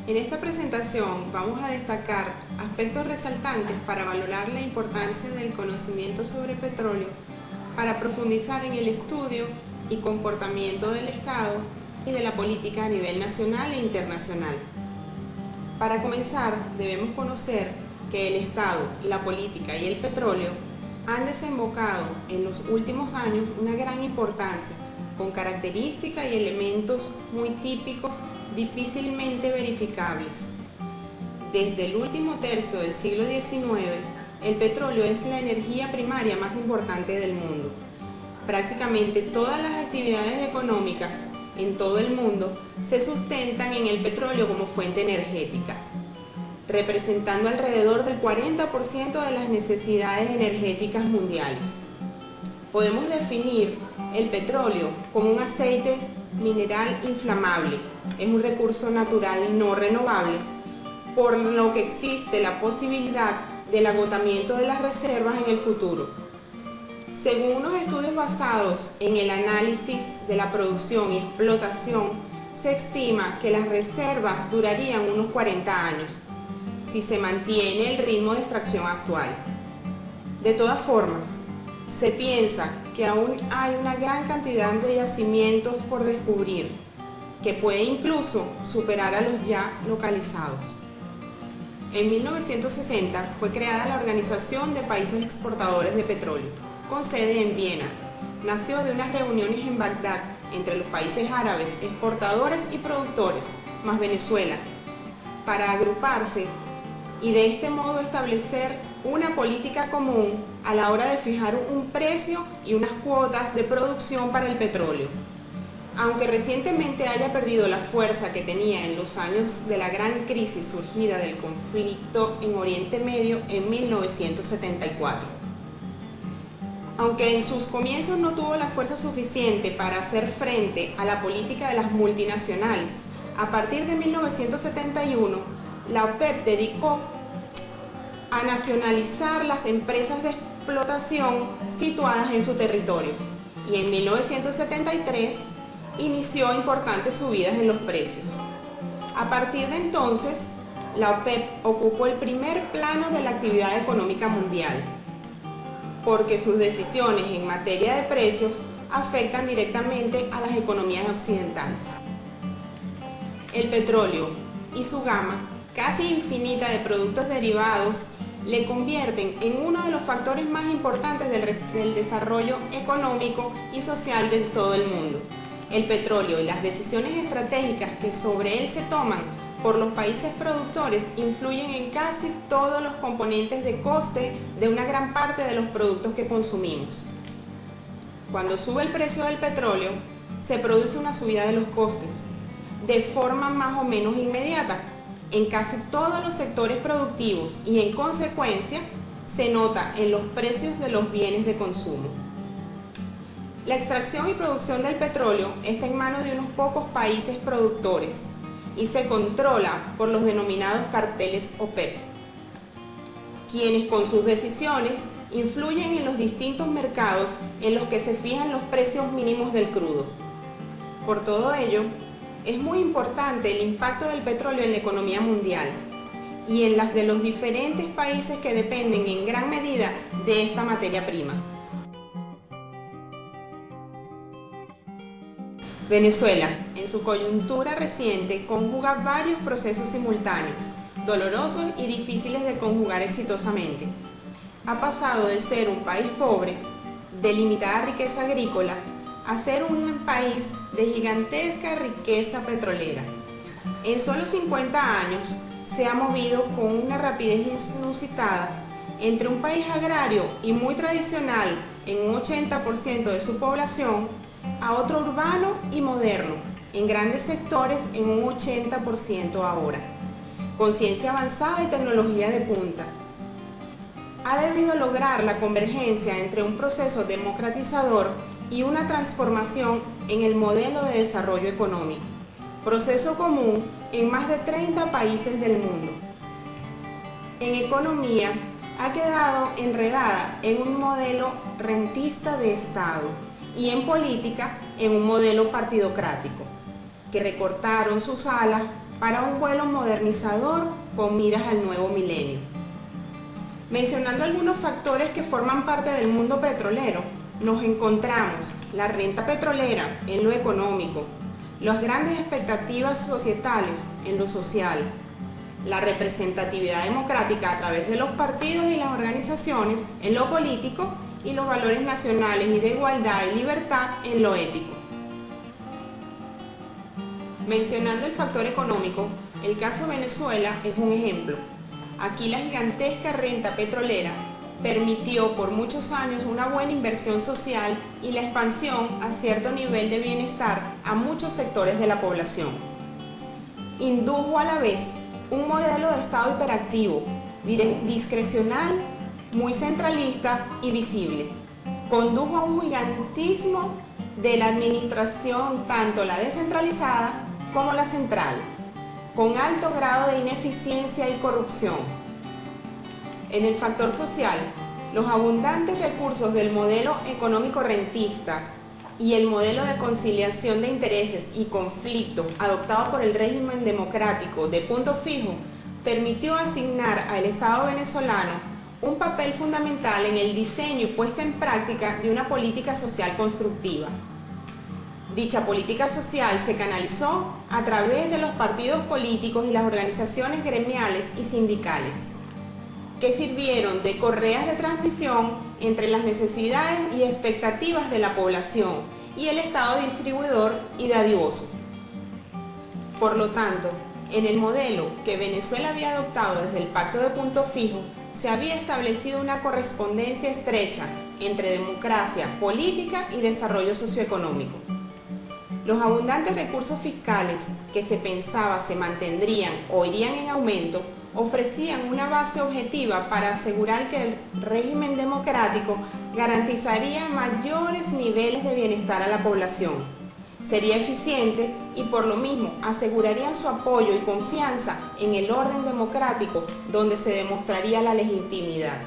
En esta presentación vamos a destacar aspectos resaltantes para valorar la importancia del conocimiento sobre petróleo, para profundizar en el estudio y comportamiento del Estado y de la política a nivel nacional e internacional. Para comenzar, debemos conocer que el Estado, la política y el petróleo han desembocado en los últimos años una gran importancia, con características y elementos muy típicos, difícilmente verificables. Desde el último tercio del siglo XIX, el petróleo es la energía primaria más importante del mundo. Prácticamente todas las actividades económicas en todo el mundo se sustentan en el petróleo como fuente energética, representando alrededor del 40% de las necesidades energéticas mundiales. Podemos definir el petróleo como un aceite mineral inflamable. Es un recurso natural no renovable, por lo que existe la posibilidad del agotamiento de las reservas en el futuro. Según unos estudios basados en el análisis de la producción y explotación, se estima que las reservas durarían unos 40 años, si se mantiene el ritmo de extracción actual. De todas formas, se piensa que aún hay una gran cantidad de yacimientos por descubrir, que puede incluso superar a los ya localizados. En 1960 fue creada la Organización de Países Exportadores de Petróleo, con sede en Viena. Nació de unas reuniones en Bagdad entre los países árabes exportadores y productores, más Venezuela, para agruparse y de este modo establecer una política común a la hora de fijar un precio y unas cuotas de producción para el petróleo. Aunque recientemente haya perdido la fuerza que tenía en los años de la gran crisis surgida del conflicto en Oriente Medio en 1974. Aunque en sus comienzos no tuvo la fuerza suficiente para hacer frente a la política de las multinacionales, a partir de 1971, la OPEP dedicó a nacionalizar las empresas de explotación situadas en su territorio y en 1973 inició importantes subidas en los precios. A partir de entonces, la OPEP ocupó el primer plano de la actividad económica mundial, porque sus decisiones en materia de precios afectan directamente a las economías occidentales. El petróleo y su gama casi infinita de productos derivados le convierten en uno de los factores más importantes del desarrollo económico y social de todo el mundo. El petróleo y las decisiones estratégicas que sobre él se toman por los países productores influyen en casi todos los componentes de coste de una gran parte de los productos que consumimos. Cuando sube el precio del petróleo, se produce una subida de los costes, de forma más o menos inmediata, en casi todos los sectores productivos y en consecuencia se nota en los precios de los bienes de consumo. La extracción y producción del petróleo está en manos de unos pocos países productores y se controla por los denominados carteles OPEP, quienes con sus decisiones influyen en los distintos mercados en los que se fijan los precios mínimos del crudo. Por todo ello, es muy importante el impacto del petróleo en la economía mundial y en las de los diferentes países que dependen en gran medida de esta materia prima. Venezuela, en su coyuntura reciente, conjuga varios procesos simultáneos, dolorosos y difíciles de conjugar exitosamente. Ha pasado de ser un país pobre, de limitada riqueza agrícola, a ser un país de gigantesca riqueza petrolera. En solo 50 años se ha movido con una rapidez inusitada entre un país agrario y muy tradicional en un 80% de su población a otro urbano y moderno, en grandes sectores en un 80% ahora, con ciencia avanzada y tecnología de punta. Ha debido lograr la convergencia entre un proceso democratizador y una transformación en el modelo de desarrollo económico, proceso común en más de 30 países del mundo. En economía, ha quedado enredada en un modelo rentista de Estado y en política en un modelo partidocrático, que recortaron sus alas para un vuelo modernizador con miras al nuevo milenio. Mencionando algunos factores que forman parte del mundo petrolero, nos encontramos la renta petrolera en lo económico, las grandes expectativas societales en lo social, la representatividad democrática a través de los partidos y las organizaciones en lo político y los valores nacionales y de igualdad y libertad en lo ético. Mencionando el factor económico, el caso Venezuela es un ejemplo. Aquí la gigantesca renta petrolera permitió por muchos años una buena inversión social y la expansión a cierto nivel de bienestar a muchos sectores de la población. Indujo a la vez un modelo de Estado hiperactivo, discrecional, muy centralista y visible. Condujo a un gigantismo de la administración, tanto la descentralizada como la central, con alto grado de ineficiencia y corrupción. En el factor social, los abundantes recursos del modelo económico rentista y el modelo de conciliación de intereses y conflictos adoptado por el régimen democrático de punto fijo permitió asignar al Estado venezolano un papel fundamental en el diseño y puesta en práctica de una política social constructiva. Dicha política social se canalizó a través de los partidos políticos y las organizaciones gremiales y sindicales, que sirvieron de correas de transmisión entre las necesidades y expectativas de la población y el Estado distribuidor y dadivoso. Por lo tanto, en el modelo que Venezuela había adoptado desde el Pacto de Punto Fijo, se había establecido una correspondencia estrecha entre democracia, política y desarrollo socioeconómico. Los abundantes recursos fiscales que se pensaba se mantendrían o irían en aumento ofrecían una base objetiva para asegurar que el régimen democrático garantizaría mayores niveles de bienestar a la población, sería eficiente y por lo mismo asegurarían su apoyo y confianza en el orden democrático donde se demostraría la legitimidad.